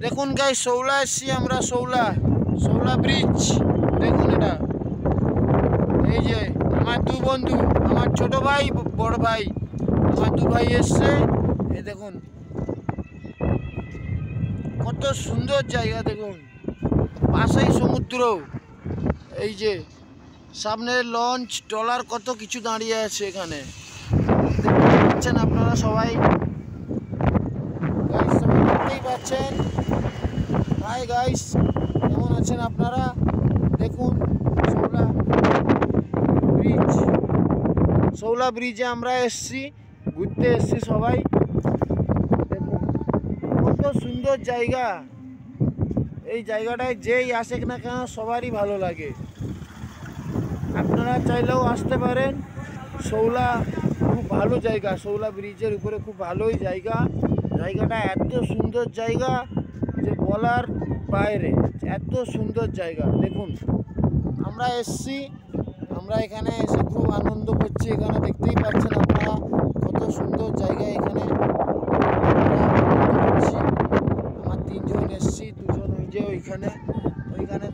দেখুন গাইস, শৌলা এসছি আমরা, শৌলা ব্রিজ। দেখুন এটা, এই যে আমার দু বন্ধু, আমার ছোট ভাই বড় ভাই, আমার দু ভাই এসছে। এই দেখুন কত সুন্দর জায়গা, দেখুন পাশেই সমুদ্র। এই যে সামনে লঞ্চ ট্রলার কত কিছু দাঁড়িয়ে আছে এখানে, দেখতে পাচ্ছেন আপনারা সবাই। দেখতেই পাচ্ছেন। হাই গাইস, কেমন আছেন আপনারা? দেখুন শৌলা ব্রিজে আমরা এসছি, ঘুরতে এসছি সবাই। দেখুন কত সুন্দর জায়গা। এই জায়গাটায় যেই আসে না কেন সবারই ভালো লাগে। আপনারা চাইলেও আসতে পারেন। শৌলা খুব ভালো জায়গা, শৌলা ব্রিজের উপরে খুব ভালোই জায়গা। জায়গাটা এত সুন্দর জায়গা যে বলার বাইরে, এত সুন্দর জায়গা। দেখুন আমরা এসছি, আমরা এখানে এসে খুব আনন্দ করছি। এখানে দেখতেই পাচ্ছেন আপনারা কত সুন্দর জায়গা। এখানে আমার তিনজন এসছি, দুজন ওই যে ওইখানে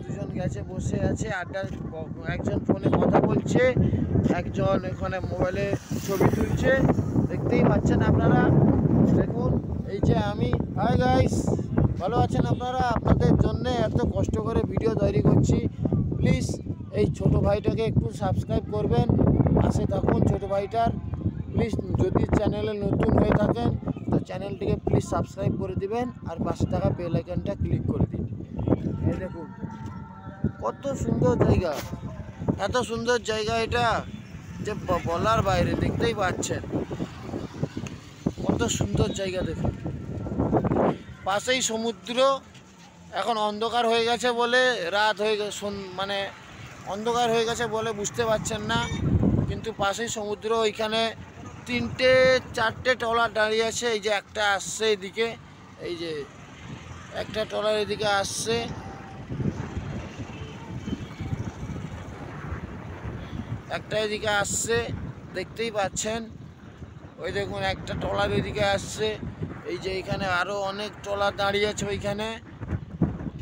দুজন গেছে, বসে আছে আড্ডা। একজন ফোনে কথা বলছে, একজন এখানে মোবাইলে ছবি তুলছে। দেখতেই পাচ্ছেন আপনারা। দেখুন এই যে আমি। হাই গাইস, ভালো আছেন আপনারা? আপনাদের জন্য এত কষ্ট করে ভিডিও তৈরি করছি। প্লিজ এই ছোট ভাইটাকে একটু সাবস্ক্রাইব করবেন, পাশে থাকুন ছোট ভাইটার। প্লিজ যদি চ্যানেলে নতুন হয়ে থাকেন তো চ্যানেলটিকে প্লিজ সাবস্ক্রাইব করে দিবেন, আর পাশে থাকা বেল আইকনটা ক্লিক করে দিন। এই দেখুন কত সুন্দর জায়গা, এত সুন্দর জায়গা এটা যে বলার বাইরে। দেখতেই পাচ্ছেন কত সুন্দর জায়গা। দেখুন পাশেই সমুদ্র। এখন অন্ধকার হয়ে গেছে বলে, রাত হয়ে গেছে, মানে অন্ধকার হয়ে গেছে বলে বুঝতে পারছেন না, কিন্তু পাশেই সমুদ্র। ওইখানে 3-4টে ট্রলার দাঁড়িয়ে আছে। এই যে একটা আসছে এদিকে, এই যে একটা ট্রলার এদিকে আসছে, একটা এদিকে আসছে, দেখতেই পাচ্ছেন। ওই দেখুন একটা ট্রলার এদিকে আসছে। এই যে এখানে আরও অনেক ট্রলার দাঁড়িয়ে আছে ওইখানে,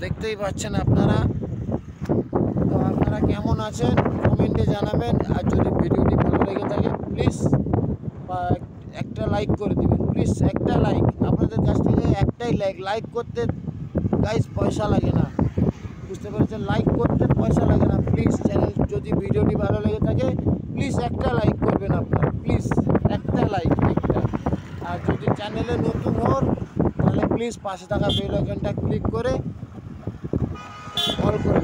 দেখতেই পাচ্ছেন আপনারা। তো আপনারা কেমন আছেন কমেন্টে জানাবেন। আর যদি ভিডিওটি ভালো লেগে থাকে প্লিজ একটা লাইক করে দেবেন। প্লিজ একটা লাইক, আপনাদের কাছ থেকে একটাই লাইক করতে গাইস পয়সা লাগে না, বুঝতে পেরেছেন? লাইক করতে পয়সা লাগে না। প্লিজ চ্যানেল যদি ভিডিওটি ভালো লেগে থাকে প্লিজ একটা লাইক করবেন আপনারা, প্লিজ একটা লাইক একটা। আর যদি চ্যানেলে নতুন হন তাহলে প্লিজ পাশে থাকা বেল আইকনটা ক্লিক করে অল করে